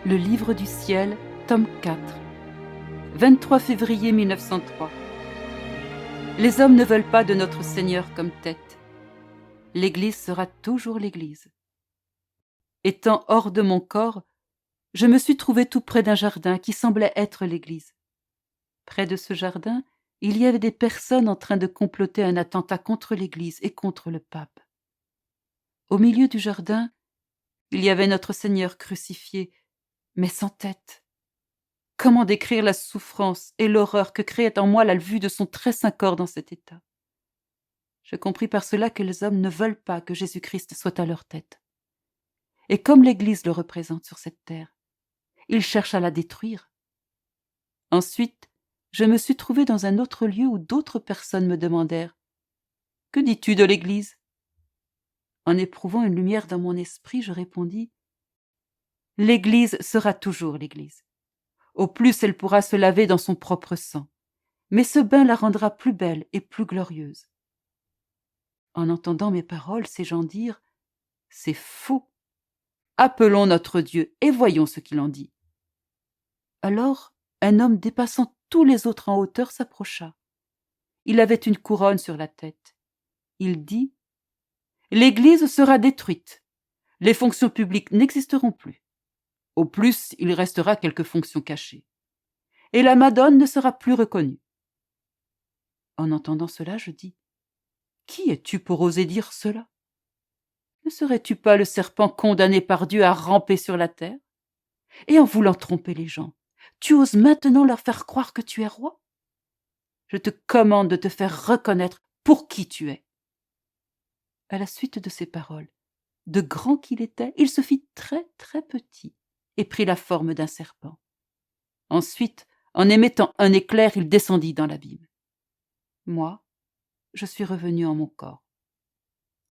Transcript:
Le livre du ciel, tome 4, 23 février 1903. Les hommes ne veulent pas de notre Seigneur comme tête. L'Église sera toujours l'Église. Étant hors de mon corps, je me suis trouvé tout près d'un jardin qui semblait être l'Église. Près de ce jardin, il y avait des personnes en train de comploter un attentat contre l'Église et contre le pape. Au milieu du jardin, il y avait notre Seigneur crucifié, mais sans tête. Comment décrire la souffrance et l'horreur que créait en moi la vue de son très saint corps dans cet état? Je compris par cela que les hommes ne veulent pas que Jésus-Christ soit à leur tête. Et comme l'Église le représente sur cette terre, ils cherchent à la détruire. Ensuite, je me suis trouvé dans un autre lieu où d'autres personnes me demandèrent « Que dis-tu de l'Église ?» En éprouvant une lumière dans mon esprit, je répondis « L'Église sera toujours l'Église. Au plus, elle pourra se laver dans son propre sang, mais ce bain la rendra plus belle et plus glorieuse. » En entendant mes paroles, ces gens dirent « C'est faux. Appelons notre Dieu et voyons ce qu'il en dit. » Alors, un homme dépassant tous les autres en hauteur s'approcha. Il avait une couronne sur la tête. Il dit « L'Église sera détruite. Les fonctions publiques n'existeront plus. Au plus, il restera quelques fonctions cachées. Et la Madone ne sera plus reconnue. » En entendant cela, je dis « Qui es-tu pour oser dire cela? Ne serais-tu pas le serpent condamné par Dieu à ramper sur la terre? Et en voulant tromper les gens, tu oses maintenant leur faire croire que tu es roi? Je te commande de te faire reconnaître pour qui tu es. » À la suite de ces paroles, de grand qu'il était, il se fit très très petit et prit la forme d'un serpent. Ensuite, en émettant un éclair, il descendit dans l'abîme. Moi, je suis revenu en mon corps.